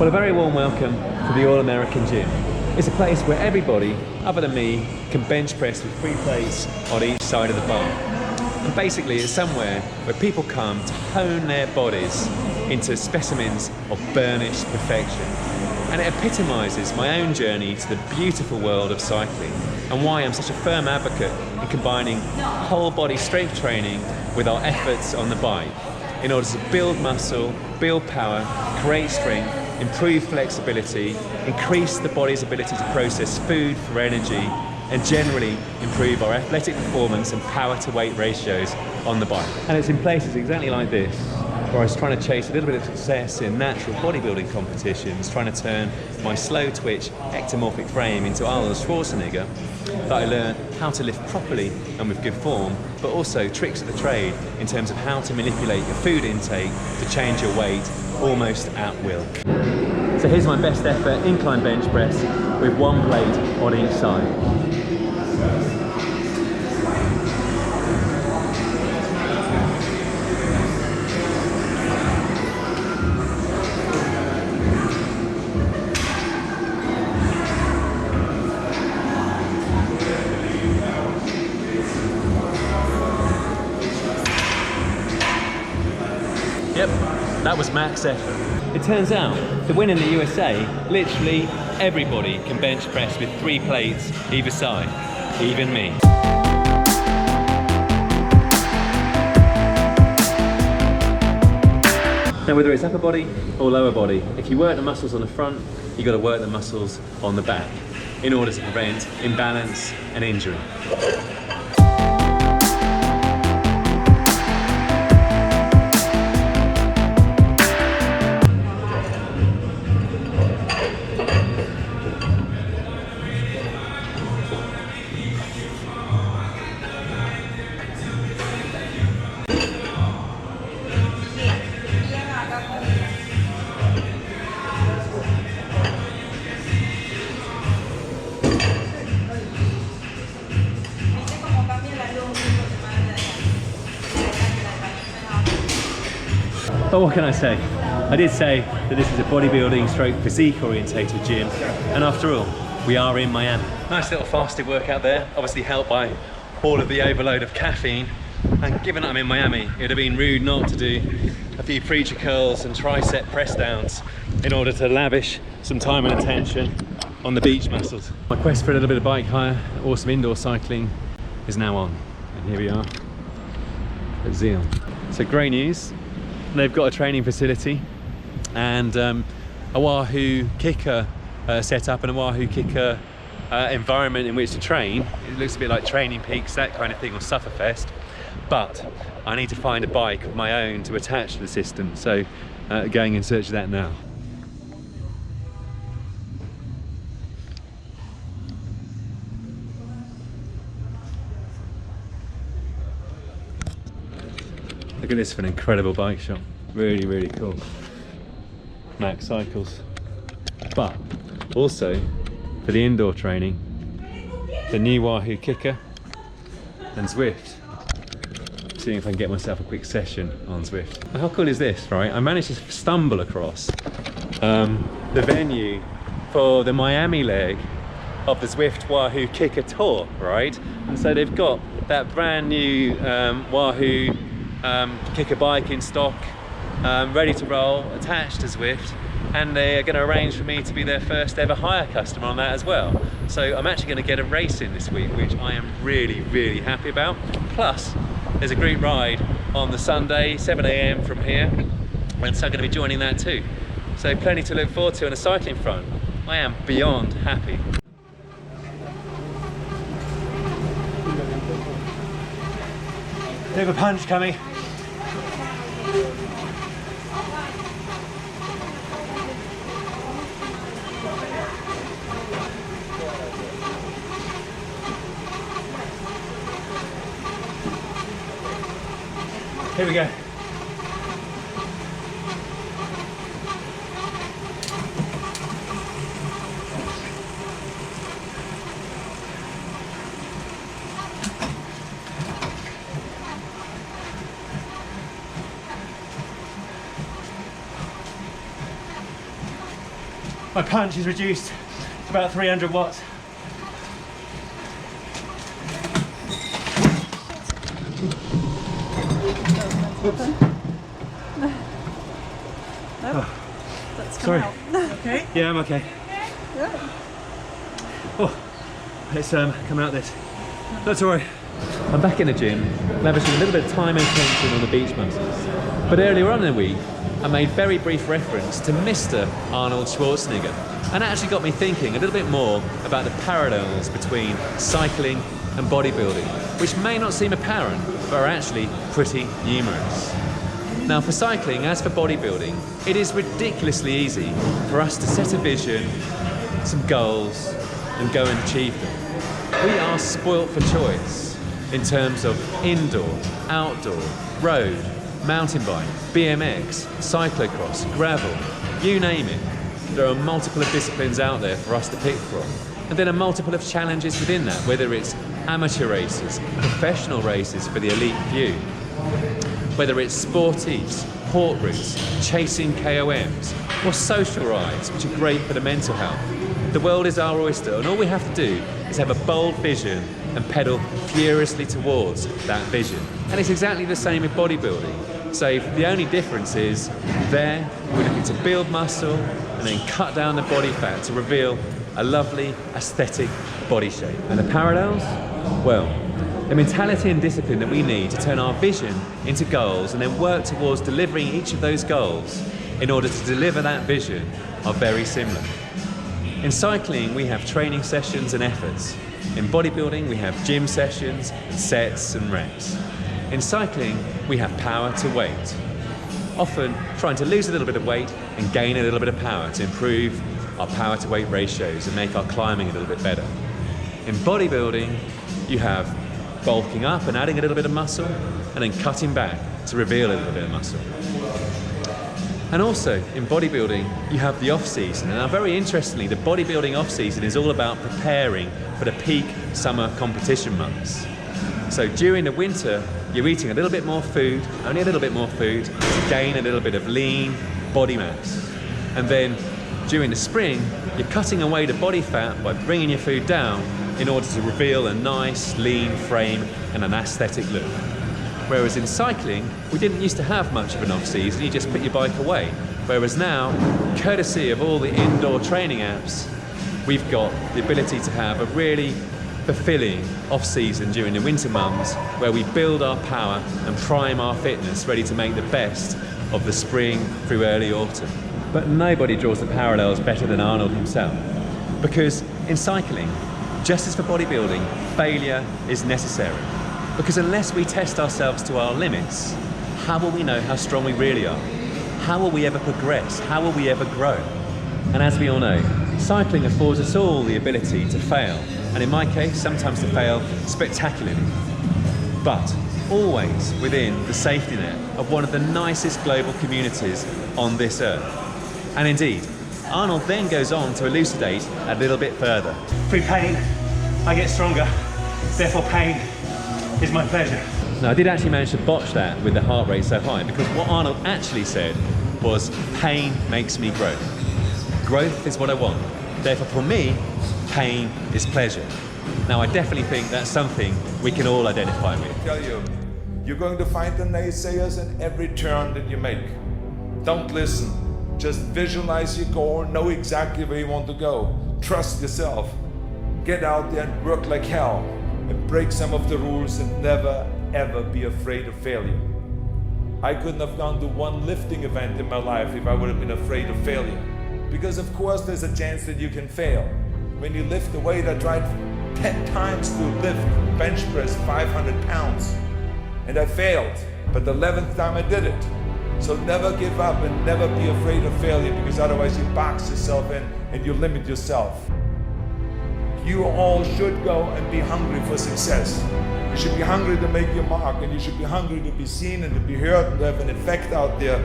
Well, a very warm welcome to the All-American Gym. It's a place where everybody, other than me, can bench press with 3 plates on each side of the bar. And basically it's somewhere where people come to hone their bodies into specimens of burnished perfection. And it epitomises my own journey to the beautiful world of cycling and why I'm such a firm advocate in combining whole body strength training with our efforts on the bike in order to build muscle, build power, create strength, improve flexibility, increase the body's ability to process food for energy, and generally improve our athletic performance and power to weight ratios on the bike. And it's in places exactly like this, where I was trying to chase a little bit of success in natural bodybuilding competitions, trying to turn my slow twitch ectomorphic frame into Arnold Schwarzenegger, that I learned how to lift properly and with good form, but also tricks of the trade in terms of how to manipulate your food intake to change your weight almost at will. So here's my best effort incline bench press with 1 plate on each side. Yep, that was max effort. It turns out to win in the USA, literally everybody can bench press with 3 plates either side, even me. Now whether it's upper body or lower body, if you work the muscles on the front, you've got to work the muscles on the back in order to prevent imbalance and injury. But what can I say? I did say that this is a bodybuilding stroke physique orientated gym, and after all, we are in Miami. Nice little fasted workout there, obviously helped by all of the overload of caffeine, and given that I'm in Miami, it would have been rude not to do a few preacher curls and tricep press downs in order to lavish some time and attention on the beach muscles. My quest for a little bit of bike hire or some indoor cycling is now on, and here we are at Zeal. So great news. They've got a training facility and a Wahoo kicker setup and a Wahoo kicker environment in which to train. It looks a bit like Training Peaks, that kind of thing, or Sufferfest. But I need to find a bike of my own to attach to the system, so going in search of that now. Look at this for an incredible bike shop. Really, really cool. Max Cycles. But also for the indoor training, the new Wahoo kicker and Zwift. Seeing if I can get myself a quick session on Zwift. How cool is this, right? I managed to stumble across the venue for the Miami leg of the Zwift Wahoo kicker tour, right? And so they've got that brand new Wahoo kicker bike in stock, ready to roll, attached to Zwift, and they're going to arrange for me to be their first ever hire customer on that as well. So I'm actually going to get a race in this week, which I am really, really happy about. Plus, there's a group ride on the Sunday, 7 AM from here, and so I'm going to be joining that too. So plenty to look forward to on the cycling front. I am beyond happy. Bit of a punch coming. Here we go. my punch is reduced to about 300 watts. Sorry. Okay. Yeah, I'm okay. Yeah. Oh, it's coming out this. Not to worry. I'm back in the gym, lavishing a little bit of time and attention on the beach muscles. But earlier on in the week, I made very brief reference to Mr. Arnold Schwarzenegger, and it actually got me thinking a little bit more about the parallels between cycling and bodybuilding, which may not seem apparent, but are actually pretty numerous. Now, for cycling, as for bodybuilding, it is ridiculously easy for us to set a vision, some goals, and go and achieve them. We are spoilt for choice in terms of indoor, outdoor, road, mountain bike, BMX, cyclocross, gravel, you name it. There are multiple of disciplines out there for us to pick from. And then a multiple of challenges within that, whether it's amateur races, professional races for the elite few, whether it's sporties, port routes, chasing KOMs, or social rides, which are great for the mental health. The world is our oyster, and all we have to do is have a bold vision and pedal furiously towards that vision. And it's exactly the same with bodybuilding. So the only difference is there we're looking to build muscle and then cut down the body fat to reveal a lovely aesthetic body shape. And the parallels? Well, the mentality and discipline that we need to turn our vision into goals and then work towards delivering each of those goals in order to deliver that vision are very similar. In cycling, we have training sessions and efforts. In bodybuilding, we have gym sessions, sets and reps. In cycling, we have power to weight. Often trying to lose a little bit of weight and gain a little bit of power to improve our power to weight ratios and make our climbing a little bit better. In bodybuilding, you have bulking up and adding a little bit of muscle and then cutting back to reveal a little bit of muscle. And also in bodybuilding, you have the off-season. And now very interestingly, the bodybuilding off-season is all about preparing for the peak summer competition months. So during the winter, you're eating a little bit more food, only a little bit more food, to gain a little bit of lean body mass. And then during the spring, you're cutting away the body fat by bringing your food down in order to reveal a nice, lean frame and an aesthetic look. Whereas in cycling, we didn't used to have much of an off-season, you just put your bike away. Whereas now, courtesy of all the indoor training apps, we've got the ability to have a really fulfilling off-season during the winter months where we build our power and prime our fitness ready to make the best of the spring through early autumn. But nobody draws the parallels better than Arnold himself. Because in cycling, just as for bodybuilding, failure is necessary. Because unless we test ourselves to our limits, how will we know how strong we really are? How will we ever progress? How will we ever grow? And as we all know, cycling affords us all the ability to fail. And in my case, sometimes to fail spectacularly. But always within the safety net of one of the nicest global communities on this earth. And indeed, Arnold then goes on to elucidate a little bit further. Through pain, I get stronger. Therefore, pain is my pleasure. Now, I did actually manage to botch that with the heart rate so high, because what Arnold actually said was, pain makes me grow. Growth is what I want. Therefore, for me, pain is pleasure. Now, I definitely think that's something we can all identify with. I tell you, you're going to find the naysayers in every turn that you make. Don't listen. Just visualize your goal, know exactly where you want to go. Trust yourself. Get out there and work like hell. And break some of the rules and never, ever be afraid of failure. I couldn't have gone to one lifting event in my life if I would have been afraid of failure. Because of course there's a chance that you can fail. When you lift the weight, I tried 10 times to lift bench press 500 pounds. And I failed, but the 11th time I did it. So never give up and never be afraid of failure, because otherwise you box yourself in and you limit yourself. You all should go and be hungry for success. You should be hungry to make your mark, and you should be hungry to be seen and to be heard and to have an effect out there